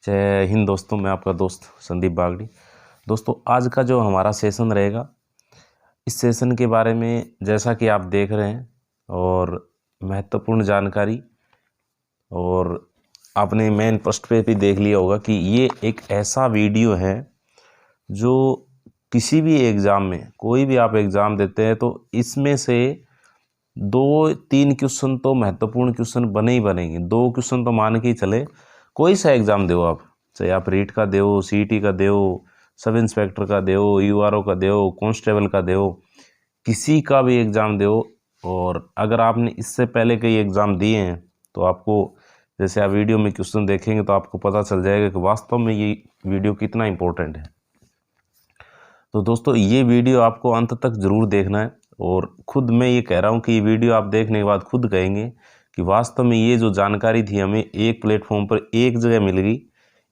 जय हिंद दोस्तों, मैं आपका दोस्त संदीप बागड़ी। दोस्तों, आज का जो हमारा सेशन रहेगा, इस सेशन के बारे में जैसा कि आप देख रहे हैं और महत्वपूर्ण जानकारी, और आपने मेन पोस्ट पे भी देख लिया होगा कि ये एक ऐसा वीडियो है जो किसी भी एग्ज़ाम में, कोई भी आप एग्ज़ाम देते हैं तो इसमें से 2-3 क्वेश्चन तो महत्वपूर्ण क्वेश्चन बने ही बनेंगे। 2 क्वेश्चन तो मान के ही चले, कोई सा एग्ज़ाम दो आप, चाहे आप रीट का दो, सीईटी का दो, सब इंस्पेक्टर का दो, यूआरओ का दो, कांस्टेबल का दो, किसी का भी एग्ज़ाम दो। और अगर आपने इससे पहले कई एग्ज़ाम दिए हैं तो आपको, जैसे आप वीडियो में क्वेश्चन देखेंगे तो आपको पता चल जाएगा कि वास्तव में ये वीडियो कितना इम्पोर्टेंट है। तो दोस्तों, ये वीडियो आपको अंत तक ज़रूर देखना है, और खुद मैं ये कह रहा हूँ कि ये वीडियो आप देखने के बाद खुद कहेंगे कि वास्तव में ये जो जानकारी थी हमें एक प्लेटफॉर्म पर एक जगह मिल गई।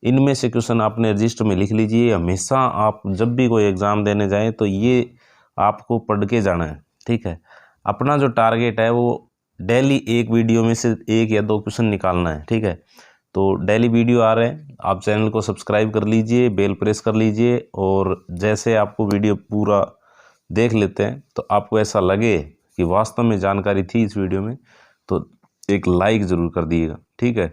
इनमें से क्वेश्चन आपने रजिस्टर में लिख लीजिए। हमेशा आप जब भी कोई एग्ज़ाम देने जाएं तो ये आपको पढ़ के जाना है, ठीक है। अपना जो टारगेट है वो डेली एक वीडियो में से 1 या 2 क्वेश्चन निकालना है, ठीक है। तो डेली वीडियो आ रहे हैं, आप चैनल को सब्सक्राइब कर लीजिए, बेल प्रेस कर लीजिए, और जैसे आपको वीडियो पूरा देख लेते हैं तो आपको ऐसा लगे कि वास्तव में जानकारी थी इस वीडियो में, तो एक लाइक ज़रूर कर दिएगा, ठीक है।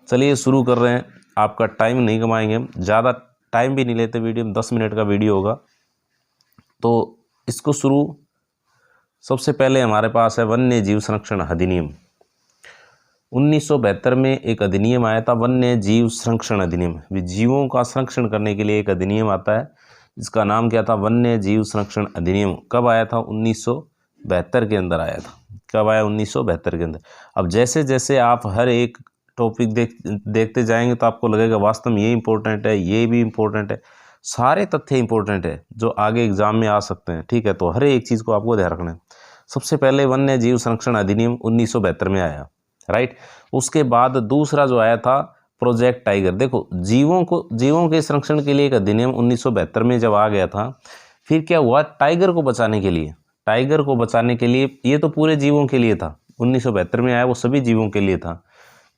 चलिए शुरू कर रहे हैं। आपका टाइम नहीं कमाएंगे हम, ज़्यादा टाइम भी नहीं लेते, वीडियो में 10 मिनट का वीडियो होगा। तो इसको शुरू, सबसे पहले हमारे पास है वन्य जीव संरक्षण अधिनियम। 1972 में एक अधिनियम आया था, वन्य जीव संरक्षण अधिनियम। जीवों का संरक्षण करने के लिए एक अधिनियम आता है, इसका नाम क्या था? वन्य जीव संरक्षण अधिनियम। कब आया था? 1972 के अंदर आया था। कब आया? 1972 के अंदर। अब जैसे जैसे आप हर एक टॉपिक देखते जाएंगे तो आपको लगेगा वास्तव में ये इंपॉर्टेंट है, ये भी इंपॉर्टेंट है, सारे तथ्य इंपॉर्टेंट है जो आगे एग्जाम में आ सकते हैं, ठीक है। तो हर एक चीज़ को आपको ध्यान रखना है। सबसे पहले वन्य जीव संरक्षण अधिनियम 1972 में आया, राइट। उसके बाद दूसरा जो आया था प्रोजेक्ट टाइगर। देखो, जीवों के संरक्षण के लिए एक अधिनियम 1972 में जब आ गया था, फिर क्या हुआ? टाइगर को बचाने के लिए, ये तो पूरे जीवों के लिए था, 1972 में आया, वो सभी जीवों के लिए था,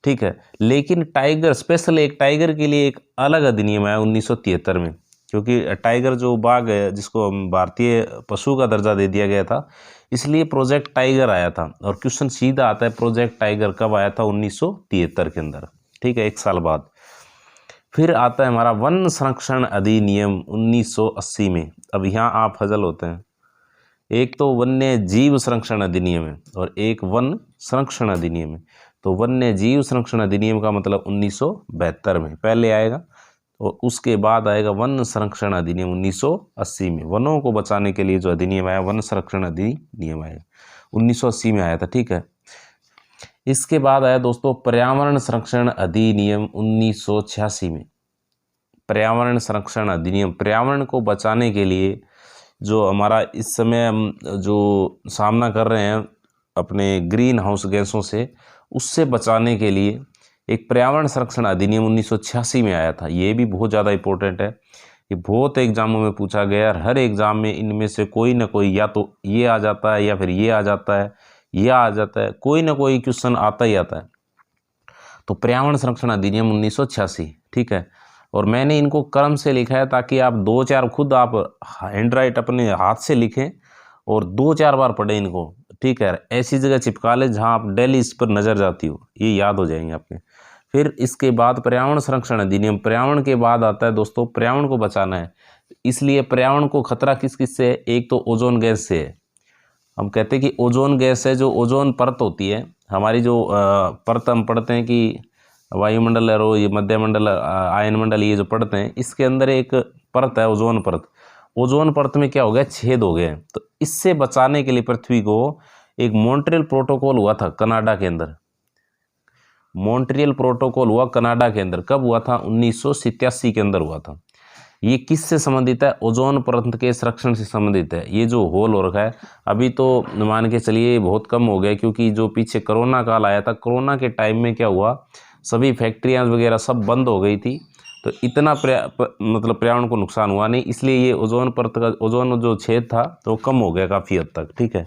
ठीक है। लेकिन टाइगर, स्पेशल एक टाइगर के लिए एक अलग अधिनियम आया 1973 में, क्योंकि टाइगर जो बाघ है जिसको भारतीय पशु का दर्जा दे दिया गया था, इसलिए प्रोजेक्ट टाइगर आया था। और क्वेश्चन सीधा आता है, प्रोजेक्ट टाइगर कब आया था? 1973 के अंदर, ठीक है, 1 साल बाद। फिर आता है हमारा वन संरक्षण अधिनियम 1980 में। अब यहाँ आप हजल होते हैं, एक तो वन्य जीव संरक्षण अधिनियम है और एक वन संरक्षण अधिनियम है। तो वन्य जीव संरक्षण अधिनियम का मतलब 1972 में पहले आएगा, और उसके बाद आएगा वन संरक्षण अधिनियम 1980 में। वनों को बचाने के लिए जो अधिनियम आया, वन संरक्षण अधिनियम आया 1980 में आया था, ठीक है। इसके बाद आया दोस्तों पर्यावरण संरक्षण अधिनियम 1986 में। पर्यावरण संरक्षण अधिनियम, पर्यावरण को बचाने के लिए जो हमारा इस समय हम जो सामना कर रहे हैं अपने ग्रीन हाउस गैसों से, उससे बचाने के लिए एक पर्यावरण संरक्षण अधिनियम 1986 में आया था। ये भी बहुत ज़्यादा इम्पोर्टेंट है, ये बहुत एग्जामों में पूछा गया है। हर एग्ज़ाम में इनमें से कोई ना कोई, या तो ये आ जाता है या फिर ये आ जाता है, यह आ जाता है, कोई ना कोई क्वेश्चन आता ही आता है। तो पर्यावरण संरक्षण अधिनियम 1986, ठीक है। और मैंने इनको क्रम से लिखा है ताकि आप 2-4 खुद आप हैंड राइट अपने हाथ से लिखें और 2-4 बार पढ़ें इनको, ठीक है। ऐसी जगह चिपका लें जहां आप डेली इस पर नज़र जाती हो, ये याद हो जाएंगे आपके। फिर इसके बाद पर्यावरण संरक्षण अधिनियम, पर्यावरण के बाद आता है दोस्तों पर्यावरण को बचाना है, इसलिए पर्यावरण को खतरा किस किस से है? एक तो ओजोन गैस से है। हम कहते हैं कि ओजोन गैस है, जो ओजोन परत होती है हमारी, जो परत हम पढ़ते हैं कि वायुमंडल और ये मध्यमंडल, आयनमंडल, ये जो पढ़ते हैं, इसके अंदर एक परत है ओजोन परत। ओजोन परत में क्या हो गया? छेद हो गए। तो इससे बचाने के लिए पृथ्वी को एक मॉन्ट्रियल प्रोटोकॉल हुआ था कनाडा के अंदर। मॉन्ट्रियल प्रोटोकॉल हुआ कनाडा के अंदर, कब हुआ था? 1987 के अंदर हुआ था। ये किससे संबंधित है? ओजोन परत के संरक्षण से संबंधित है। ये जो होल हो रखा है, अभी तो मान के चलिए बहुत कम हो गया, क्योंकि जो पीछे कोरोना काल आया था, कोरोना के टाइम में क्या हुआ, सभी फैक्ट्रियां वगैरह सब बंद हो गई थी, तो इतना मतलब पर्यावरण को नुकसान हुआ नहीं, इसलिए ये ओजोन परत का, ओजोन जो छेद था तो कम हो गया काफ़ी हद तक, ठीक है।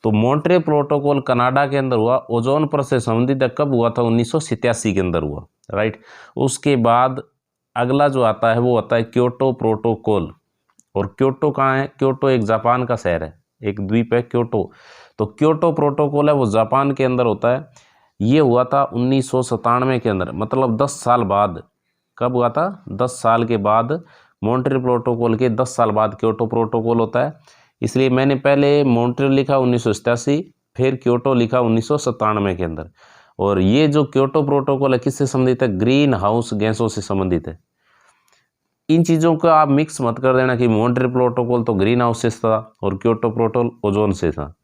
तो मॉन्ट्रियल प्रोटोकॉल कनाडा के अंदर हुआ, ओजोन परत से संबंधित कब हुआ था? 1987 के अंदर हुआ, राइट। उसके बाद अगला जो आता है वो आता है क्योटो प्रोटोकॉल। और क्योटो कहाँ है? क्योटो एक जापान का शहर है, एक द्वीप है क्योटो। तो क्योटो प्रोटोकॉल है वो जापान के अंदर होता है। ये हुआ था 1997 के अंदर, मतलब 10 साल बाद। कब हुआ था? 10 साल के बाद। मॉन्ट्रियल प्रोटोकॉल के 10 साल बाद क्योटो प्रोटोकॉल होता है। इसलिए मैंने पहले मॉन्ट्रियल लिखा 1987, फिर क्योटो लिखा 1997 के अंदर। और ये जो क्योटो प्रोटोकॉल है किससे संबंधित है? ग्रीन हाउस गैसों से संबंधित है। इन चीज़ों को आप मिक्स मत कर देना कि मॉन्ट्रियल प्रोटोकॉल तो ग्रीन हाउस से था और क्योटो प्रोटोकॉल ओजोन से था।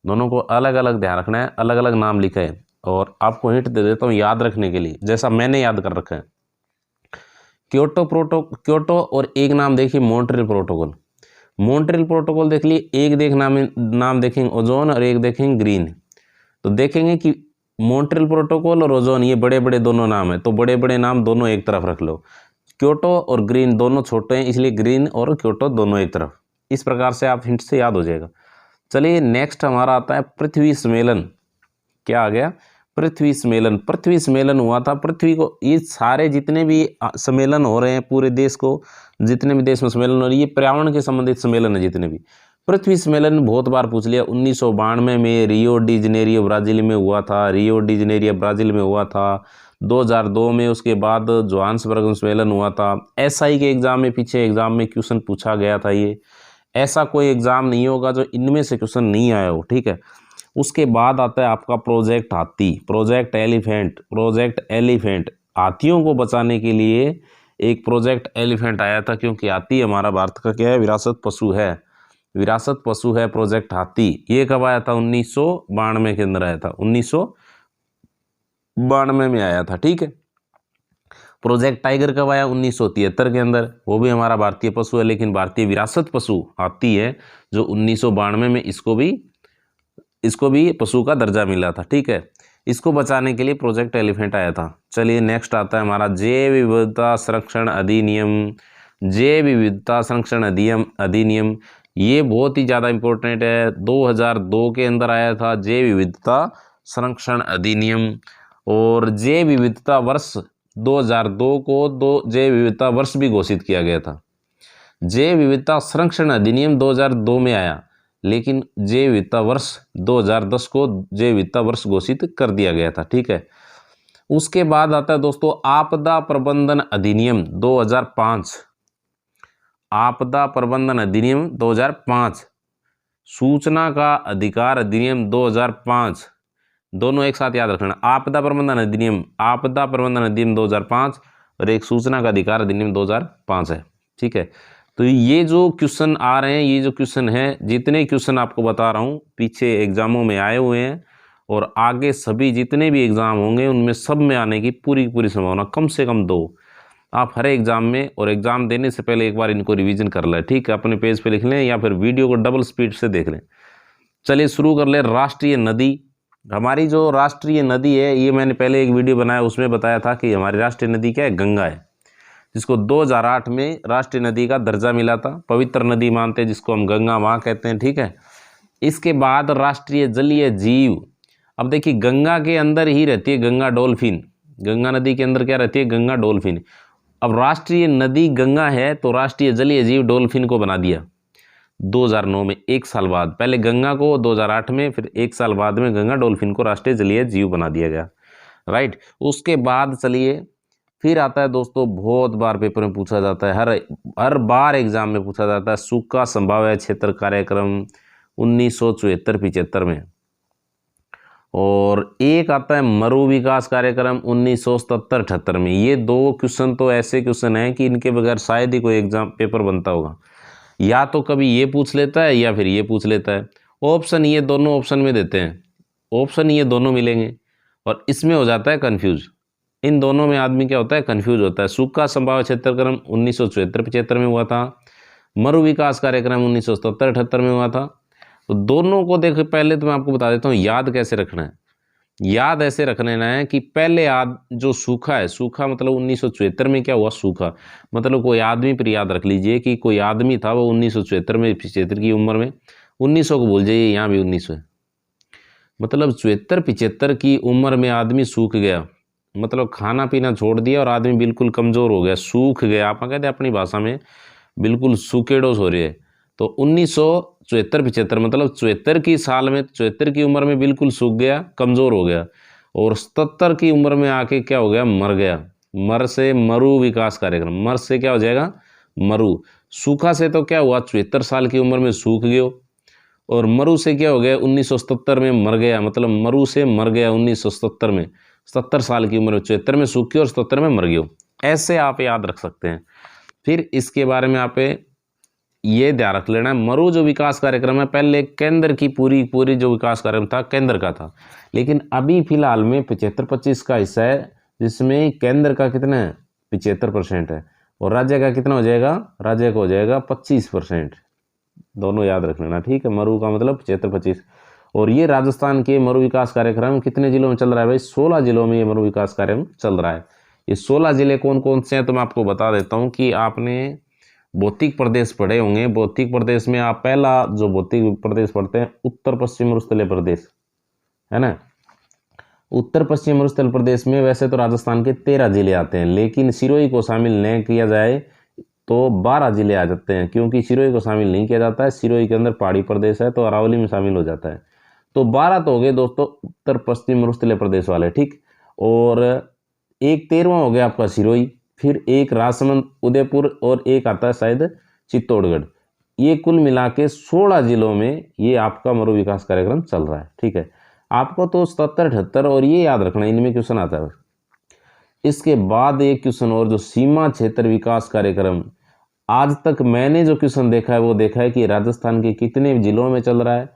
दोनों को अलग अलग ध्यान रखना है, अलग अलग नाम लिखा है। और आपको हिंट दे देता हूँ याद रखने के लिए, जैसा मैंने याद कर रखा है। क्योटो और एक नाम देखिए मॉन्ट्रियल प्रोटोकॉल। मॉन्ट्रियल प्रोटोकॉल देख लिए, एक नाम देखेंगे ओजोन और एक देखेंगे ग्रीन। तो देखेंगे कि मॉन्ट्रियल प्रोटोकॉल और ओजोन ये बड़े बड़े दोनों नाम है, तो बड़े बड़े नाम दोनों एक तरफ रख लो। क्योटो और ग्रीन दोनों छोटे हैं, इसलिए ग्रीन और क्योटो दोनों एक तरफ। इस प्रकार से आप हिंट से याद हो जाएगा। चलिए नेक्स्ट हमारा आता है पृथ्वी सम्मेलन। क्या आ गया? पृथ्वी सम्मेलन। पृथ्वी सम्मेलन हुआ था पृथ्वी को, ये सारे जितने भी सम्मेलन हो रहे हैं पूरे देश को, जितने भी देश में सम्मेलन हो रही है, ये पर्यावरण के संबंधित सम्मेलन है जितने भी। पृथ्वी सम्मेलन बहुत बार पूछ लिया। 1992 में रियो डी जनेरियो ब्राजील में हुआ था, रियो डी जनेरियो ब्राजील में हुआ था। 2002 में उसके बाद जोहान्सबर्ग सम्मेलन हुआ था। एसआई के एग्जाम में, पीछे एग्जाम में क्वेश्चन पूछा गया था। ये ऐसा कोई एग्जाम नहीं होगा जो इनमें से क्वेश्चन नहीं आया हो, ठीक है। उसके बाद आता है आपका प्रोजेक्ट हाथी, प्रोजेक्ट एलिफेंट। प्रोजेक्ट एलिफेंट, हाथियों को बचाने के लिए एक प्रोजेक्ट एलिफेंट आया था, क्योंकि हाथी हमारा भारत का क्या है? विरासत पशु है। विरासत पशु है प्रोजेक्ट हाथी। ये कब आया था? 1992 के अंदर आया था, 1992 में आया था, ठीक है। प्रोजेक्ट टाइगर कब आया? 1973 के अंदर। वो भी हमारा भारतीय पशु है, लेकिन भारतीय विरासत पशु हाथी है, जो 1992 में इसको भी पशु का दर्जा मिला था, ठीक है। इसको बचाने के लिए प्रोजेक्ट एलिफेंट आया था। चलिए नेक्स्ट आता है हमारा जैव विविधता संरक्षण अधिनियम। जैव विविधता संरक्षण अधिनियम ये बहुत ही ज़्यादा इम्पोर्टेंट है। 2002 के अंदर आया था जैव विविधता संरक्षण अधिनियम। और जैव विविधता वर्ष 2002 को जैव विविधता वर्ष भी घोषित किया गया था। जैव विविधता संरक्षण अधिनियम 2002 में आया, लेकिन जैव विविधता वर्ष 2010 को जैव विविधता वर्ष घोषित कर दिया गया था, ठीक है। उसके बाद आता है दोस्तों आपदा प्रबंधन अधिनियम 2005। आपदा प्रबंधन अधिनियम 2005, सूचना का अधिकार अधिनियम 2005, दोनों एक साथ याद रखना। आपदा प्रबंधन अधिनियम 2005 और एक सूचना का अधिकार अधिनियम 2005 है, ठीक है। तो ये जो क्वेश्चन आ रहे हैं, ये जो क्वेश्चन है, जितने क्वेश्चन आपको बता रहा हूँ पीछे एग्जामों में आए हुए हैं, और आगे सभी जितने भी एग्जाम होंगे उनमें सब में आने की पूरी संभावना, कम से कम 2 आप हर एग्जाम में, और एग्जाम देने से पहले एक बार इनको रिवीजन कर लें, ठीक है। अपने पेज पे लिख लें या फिर वीडियो को डबल स्पीड से देख लें। चलिए शुरू कर लें। राष्ट्रीय नदी। हमारी जो राष्ट्रीय नदी है, ये मैंने पहले एक वीडियो बनाया, उसमें बताया था कि हमारी राष्ट्रीय नदी क्या है? गंगा है, जिसको 2008 में राष्ट्रीय नदी का दर्जा मिला था। पवित्र नदी मानते हैं जिसको हम गंगा माँ कहते हैं, ठीक है। इसके बाद राष्ट्रीय जलीय जीव। अब देखिए गंगा के अंदर ही रहती है गंगा डॉल्फिन। गंगा नदी के अंदर क्या रहती है? गंगा डॉल्फिन। अब राष्ट्रीय नदी गंगा है तो राष्ट्रीय जलीय जीव डॉल्फिन को बना दिया 2009 में, 1 साल बाद। पहले गंगा को 2008 में, फिर 1 साल बाद में गंगा डॉल्फिन को राष्ट्रीय जलीय जीव बना दिया गया, राइट। उसके बाद चलिए फिर आता है दोस्तों, बहुत बार पेपर में पूछा जाता है, हर बार एग्जाम में पूछा जाता है, सूखा संभाव्य क्षेत्र कार्यक्रम 1974-75 में। और एक आता है मरु विकास कार्यक्रम 1977-78 में। ये 2 क्वेश्चन तो ऐसे क्वेश्चन हैं कि इनके बगैर शायद ही कोई एग्जाम पेपर बनता होगा। या तो कभी ये पूछ लेता है या फिर ये पूछ लेता है। ऑप्शन ये दोनों ऑप्शन में देते हैं, ऑप्शन ये दोनों मिलेंगे, और इसमें हो जाता है कन्फ्यूज। इन दोनों में आदमी क्या होता है? कन्फ्यूज होता है। सूखा संभाव्य क्षेत्रक्रम 1974-75 में हुआ था, मरु विकास कार्यक्रम 1977-78 में हुआ था। तो दोनों को देखो, पहले तो मैं आपको बता देता हूँ याद कैसे रखना है। याद ऐसे रखना है कि पहले जो सूखा है, सूखा मतलब 1974 में क्या हुआ? सूखा मतलब कोई आदमी पर याद रख लीजिए कि कोई आदमी था, वो 1974 में 75 की उम्र में, 1900 को भूल जाइए, यहाँ भी 1900 है, मतलब 74-75 की उम्र में आदमी सूख गया, मतलब खाना पीना छोड़ दिया और आदमी बिल्कुल कमज़ोर हो गया, सूख गया, आप कहते हैं अपनी भाषा में बिल्कुल सूखेडोस हो रही है। तो 1974-75 मतलब 74 की साल में, 74 की उम्र में बिल्कुल सूख गया, कमज़ोर हो गया, और 77 की उम्र में आके क्या हो गया, मर गया। मर से मरु विकास कार्यक्रम, मर से क्या हो जाएगा, मरु। सूखा से तो क्या हुआ, 74 साल की उम्र में सूख गया, और मरु से क्या हो गया, 1977 में मर गया, मतलब मरु से मर गया 1977 में, 77 साल की उम्र में, 74 में सूख गया और 77 में मर गया। ऐसे आप याद रख सकते हैं। फिर इसके बारे में आप ये ध्यान रख लेना, मरु जो विकास कार्यक्रम है पहले केंद्र की पूरी जो विकास कार्यक्रम था केंद्र का था, लेकिन अभी फिलहाल में 75-25 का हिस्सा है, जिसमें केंद्र का कितना है, 75% है, और राज्य का कितना हो जाएगा, राज्य का हो जाएगा 25%। दोनों याद रख लेना, ठीक है। मरु का मतलब 75-25। और ये राजस्थान के मरु विकास कार्यक्रम कितने जिलों में चल रहा है भाई, 16 जिलों में ये मरु विकास कार्यक्रम चल रहा है। ये 16 जिले कौन कौन से हैं तो मैं आपको बता देता हूँ कि आपने भौतिक प्रदेश पढ़े होंगे। भौतिक प्रदेश में आप पहला जो भौतिक प्रदेश पढ़ते हैं उत्तर पश्चिम मरुस्थलीय प्रदेश, है ना। उत्तर पश्चिम मरुस्थलीय प्रदेश में वैसे तो राजस्थान के 13 जिले आते हैं, लेकिन सिरोही को शामिल नहीं किया जाए तो 12 जिले आ जाते हैं, क्योंकि सिरोही को शामिल नहीं किया जाता है, सिरोही के अंदर पहाड़ी प्रदेश है तो अरावली में शामिल हो जाता है। तो 12 तो हो गए दोस्तों उत्तर पश्चिम मरुस्थलीय प्रदेश वाले, ठीक। और एक 13वां हो गया आपका सिरोही, फिर एक राजसमंद, उदयपुर, और एक आता है शायद चित्तौड़गढ़। ये कुल मिला के 16 जिलों में ये आपका मरु विकास कार्यक्रम चल रहा है, ठीक है। आपको तो 77-78 और ये याद रखना, इनमें क्वेश्चन आता है। इसके बाद एक क्वेश्चन और, जो सीमा क्षेत्र विकास कार्यक्रम, आज तक मैंने जो क्वेश्चन देखा है वो देखा है कि राजस्थान के कितने जिलों में चल रहा है,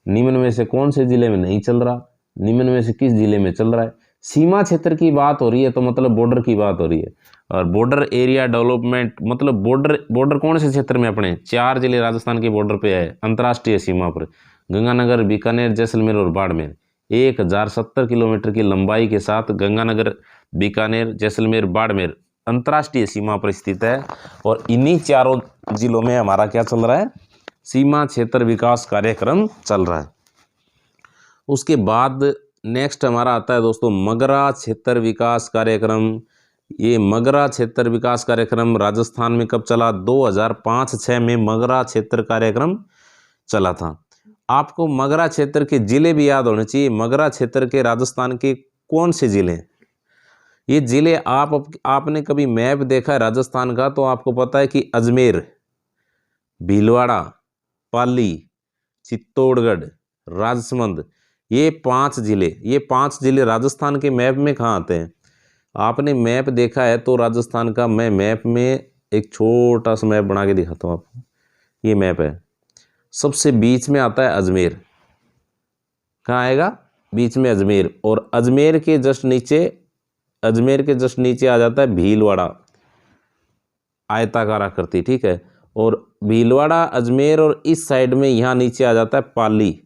निम्न में से कौन से जिले में नहीं चल रहा, निम्न में से किस जिले में चल रहा है। सीमा क्षेत्र की बात हो रही है तो मतलब बॉर्डर की बात हो रही है, और बॉर्डर एरिया डेवलपमेंट मतलब बॉर्डर कौन से क्षेत्र में, अपने 4 जिले राजस्थान के बॉर्डर पे है, अंतर्राष्ट्रीय सीमा पर, गंगानगर, बीकानेर, जैसलमेर और बाड़मेर। 1070 किलोमीटर की लंबाई के साथ गंगानगर, बीकानेर, जैसलमेर, बाड़मेर अंतर्राष्ट्रीय सीमा पर स्थित है, और इन्हीं चारों जिलों में हमारा क्या चल रहा है, सीमा क्षेत्र विकास कार्यक्रम चल रहा है। उसके बाद नेक्स्ट हमारा आता है दोस्तों मगरा क्षेत्र विकास कार्यक्रम। ये मगरा क्षेत्र विकास कार्यक्रम राजस्थान में कब चला, 2005-06 में मगरा क्षेत्र कार्यक्रम चला था। आपको मगरा क्षेत्र के जिले भी याद होने चाहिए। मगरा क्षेत्र के राजस्थान के कौन से जिले हैं, ये जिले आपने कभी मैप देखा है राजस्थान का तो आपको पता है कि अजमेर, भीलवाड़ा, पाली, चित्तौड़गढ़, राजसमंद, ये 5 जिले राजस्थान के मैप में कहाँ आते हैं। आपने मैप देखा है तो राजस्थान का, मैं मैप में एक छोटा सा मैप बना के दिखाता हूँ आपको। ये मैप है, सबसे बीच में आता है अजमेर। कहाँ आएगा, बीच में अजमेर, और अजमेर के जस्ट नीचे आ जाता है भीलवाड़ा, आयताकार आकृति, ठीक है। और भीलवाड़ा, अजमेर, और इस साइड में यहाँ नीचे आ जाता है पाली,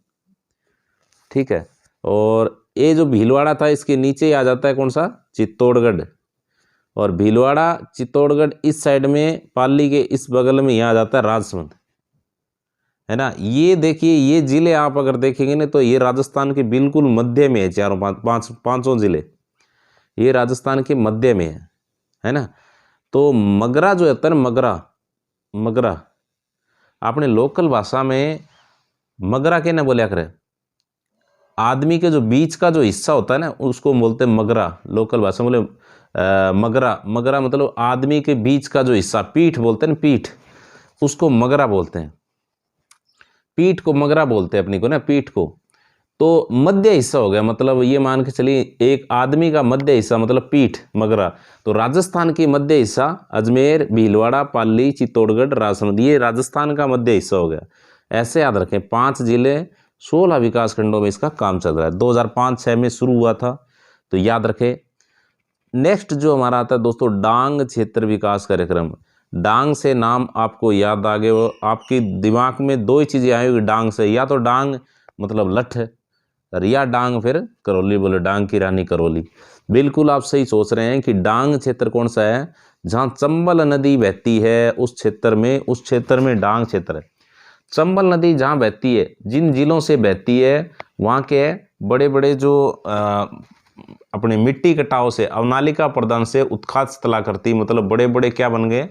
ठीक है। और ये जो भीलवाड़ा था इसके नीचे ही आ जाता है कौन सा, चित्तौड़गढ़, और भीलवाड़ा, चित्तौड़गढ़ इस साइड में, पाली के इस बगल में यहाँ आ जाता है राजसमंद, है ना। ये देखिए, ये जिले आप अगर देखेंगे ना तो ये राजस्थान के बिल्कुल मध्य में है, पांचों जिले ये राजस्थान के मध्य में है ना। तो मगरा जो होता है ना, मगरा आपने लोकल भाषा में मगरा के ना बोलिया करे, आदमी के जो बीच का जो हिस्सा होता है ना उसको बोलते हैं मगरा। लोकल भाषा में बोले मगरा मतलब आदमी के बीच का जो हिस्सा, पीठ बोलते हैं ना, पीठ, उसको मगरा बोलते हैं। पीठ को मगरा बोलते हैं अपनी को ना, पीठ को। तो मध्य हिस्सा हो गया, मतलब ये मान के चलिए एक आदमी का मध्य हिस्सा मतलब पीठ, मगरा। तो राजस्थान की मध्य हिस्सा अजमेर, भीलवाड़ा, पाली, चित्तौड़गढ़, राजसमंद, ये राजस्थान का मध्य हिस्सा हो गया। ऐसे याद रखें, 5 जिले 16 विकास खंडों में इसका काम चल रहा है। 2005-06 में शुरू हुआ था, तो याद रखें। नेक्स्ट जो हमारा आता है दोस्तों डांग क्षेत्र विकास कार्यक्रम। डांग से नाम आपको याद आ गए, वो आपकी दिमाग में 2 ही चीज़ें आई हुई डांग से, या तो डांग मतलब लठ, रिया डांग फिर करौली, बोले डांग की रानी करौली। बिल्कुल आप सही सोच रहे हैं कि डांग क्षेत्र कौन सा है, जहाँ चंबल नदी बहती है उस क्षेत्र में डांग क्षेत्र है। चंबल नदी जहाँ बहती है, जिन जिलों से बहती है वहाँ के बड़े बड़े जो अपने मिट्टी कटाव से, अवनालिका प्रदान से उत्खात स्थलाकृति, मतलब बड़े बड़े क्या बन गए,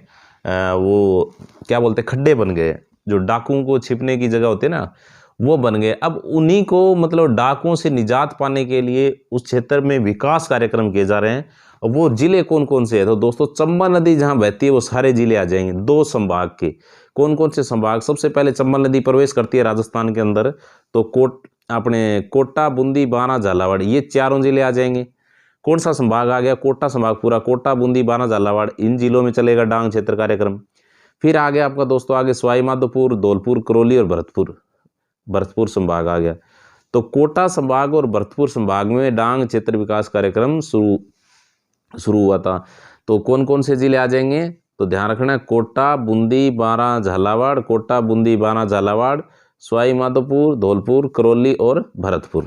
वो क्या बोलते खड्डे बन गए, जो डाकुओं को छिपने की जगह होती है ना, वो बन गए। अब उन्हीं को मतलब डाकुओं से निजात पाने के लिए उस क्षेत्र में विकास कार्यक्रम किए जा रहे हैं। और वो जिले कौन कौन से हैं, तो दोस्तों चंबल नदी जहाँ बहती है वो सारे जिले आ जाएंगे, 2 संभाग के। कौन कौन से संभाग, सबसे पहले चंबल नदी प्रवेश करती है राजस्थान के अंदर, तो कोटा, बूंदी, बारां, झालावाड़, ये चारों जिले आ जाएंगे। कौन सा संभाग आ गया, कोटा संभाग पूरा, कोटा, बूंदी, बारां, झालावाड़, इन जिलों में चलेगा डांग क्षेत्र कार्यक्रम। फिर आगे आपका दोस्तों आगे सवाई माधोपुर, धौलपुर, करौली और भरतपुर संभाग आ गया। तो कोटा संभाग और भरतपुर संभाग में डांग क्षेत्र विकास कार्यक्रम शुरू हुआ था। तो कौन कौन से जिले आ जाएंगे, तो ध्यान रखना, कोटा, बूंदी, बारां, झालावाड़, कोटा, बूंदी, बारां, झालावाड़, सवाई माधोपुर, धौलपुर, करौली और भरतपुर,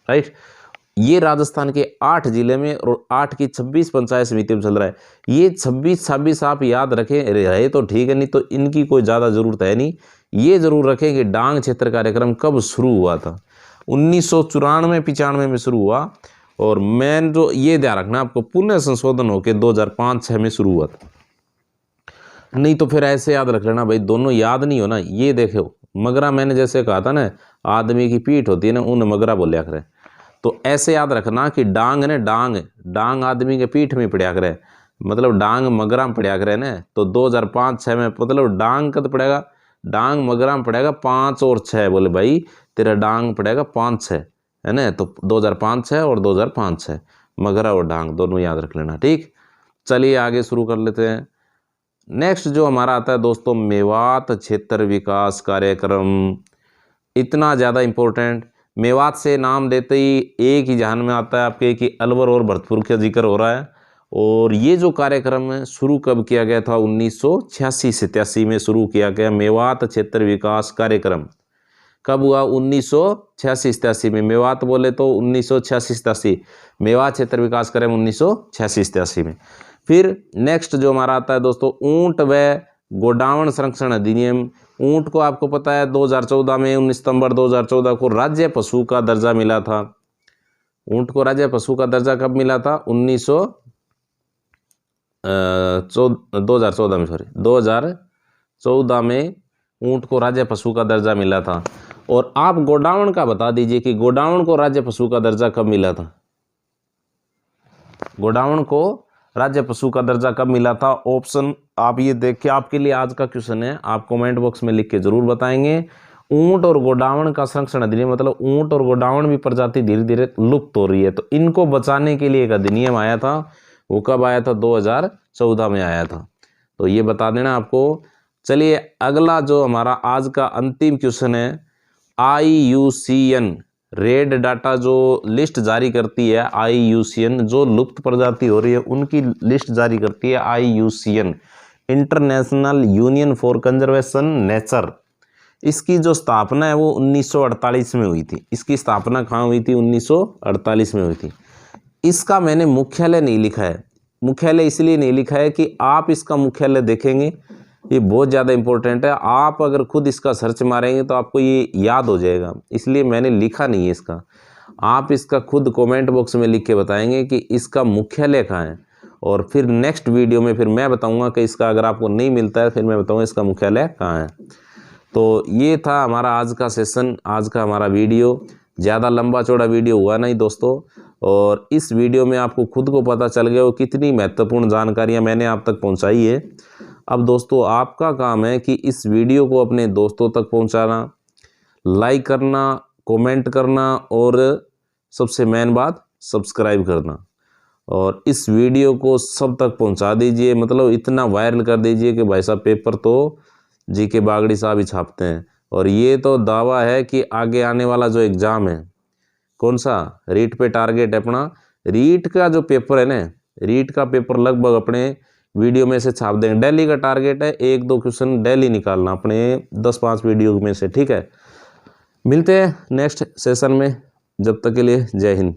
राइट। ये राजस्थान के 8 जिले में और 8 की 26 पंचायत समिति में चल रहा है। ये 26 आप याद रखें, रहे तो ठीक है, नहीं तो इनकी कोई ज़्यादा ज़रूरत है नहीं। ये जरूर रखें कि डांग क्षेत्र कार्यक्रम कब शुरू हुआ था, 1994-95 में शुरू हुआ। और मेन जो ये ध्यान रखना आपको, पुनः संशोधन होकर 2005-06 में शुरू हुआ था। नहीं तो फिर ऐसे याद रख लेना भाई, दोनों याद नहीं हो ना। ये देखो मगरा, मैंने जैसे कहा था ना, आदमी की पीठ होती है ना, उन मगरा बोलिया करे। तो ऐसे याद रखना कि डांग ने डांग आदमी के पीठ में पड़ा करे, मतलब डांग मगरा में पड़ा करे ना। तो 2005-06 में मतलब डांग कद पड़ेगा, डांग मगरा में पड़ेगा 5 और 6, बोले भाई तेरा डांग पड़ेगा 5-6, है ना। तो 2005-06 और 2005-06 मगरा और डांग दोनों याद रख लेना, ठीक। चलिए आगे शुरू कर लेते हैं। नेक्स्ट जो हमारा आता है दोस्तों, मेवात क्षेत्र विकास कार्यक्रम। इतना ज़्यादा इम्पोर्टेंट, मेवात से नाम देते ही एक ही ध्यान में आता है आपके कि अलवर और भरतपुर का जिक्र हो रहा है। और ये जो कार्यक्रम है शुरू कब किया गया था, 1986-87 में शुरू किया गया। मेवात क्षेत्र विकास कार्यक्रम कब हुआ, 1986-87 में। मेवात बोले तो 1986-87, मेवात क्षेत्र विकास कार्यक्रम 1986-87 में। फिर नेक्स्ट जो हमारा आता है दोस्तों, ऊंट व गोडावण संरक्षण अधिनियम। ऊंट को आपको पता है 2014 में 19 सितंबर 2014 को राज्य पशु का दर्जा मिला था। ऊंट को राज्य पशु का दर्जा कब मिला था, 2014 में ऊंट को राज्य पशु का दर्जा मिला था। और आप गोडावण का बता दीजिए कि गोडावण को राज्य पशु का दर्जा कब मिला था, गोडावण को राज्य पशु का दर्जा कब मिला था। ऑप्शन आप ये देख के, आपके लिए आज का क्वेश्चन है, आप कमेंट बॉक्स में लिख के जरूर बताएंगे। ऊंट और गोडावण का संरक्षण अधिनियम, मतलब ऊंट और गोडावण भी प्रजाति धीरे धीरे लुप्त हो रही है, तो इनको बचाने के लिए एक अधिनियम आया था। वो कब आया था, 2014 में आया था। तो ये बता देना आपको। चलिए अगला जो हमारा आज का अंतिम क्वेश्चन है, IUCN रेड डाटा जो लिस्ट जारी करती है, IUCN जो लुप्त प्रजाति हो रही है उनकी लिस्ट जारी करती है IUCN, international union for conservation nature. इसकी जो स्थापना है वो 1948 में हुई थी। इसकी स्थापना कहाँ हुई थी, 1948 में हुई थी। इसका मैंने मुख्यालय नहीं लिखा है, मुख्यालय इसलिए नहीं लिखा है कि आप इसका मुख्यालय देखेंगे, ये बहुत ज़्यादा इंपॉर्टेंट है। आप अगर खुद इसका सर्च मारेंगे तो आपको ये याद हो जाएगा, इसलिए मैंने लिखा नहीं है इसका। आप इसका खुद कमेंट बॉक्स में लिख के बताएंगे कि इसका मुख्यालय कहाँ है, और फिर नेक्स्ट वीडियो में फिर मैं बताऊंगा कि इसका अगर आपको नहीं मिलता है फिर मैं बताऊंगा इसका मुख्यालय कहाँ है। तो ये था हमारा आज का सेशन, आज का हमारा वीडियो। ज़्यादा लंबा चौड़ा वीडियो हुआ नहीं दोस्तों, और इस वीडियो में आपको खुद को पता चल गया हो कितनी महत्वपूर्ण जानकारियाँ मैंने आप तक पहुँचाई है। अब दोस्तों आपका काम है कि इस वीडियो को अपने दोस्तों तक पहुंचाना, लाइक करना, कमेंट करना, और सबसे मेन बात सब्सक्राइब करना। और इस वीडियो को सब तक पहुंचा दीजिए, मतलब इतना वायरल कर दीजिए कि भाई साहब पेपर तो GK बागड़ी साहब ही छापते हैं। और ये तो दावा है कि आगे आने वाला जो एग्ज़ाम है, कौन सा, रीट पे टारगेट है अपना। रीट का जो पेपर है ना, रीट का पेपर लगभग अपने वीडियो में से छाप देंगे। डेली का टारगेट है 1-2 क्वेश्चन डेली निकालना अपने 10-5 वीडियो में से, ठीक है। मिलते हैं नेक्स्ट सेशन में, जब तक के लिए जय हिंद।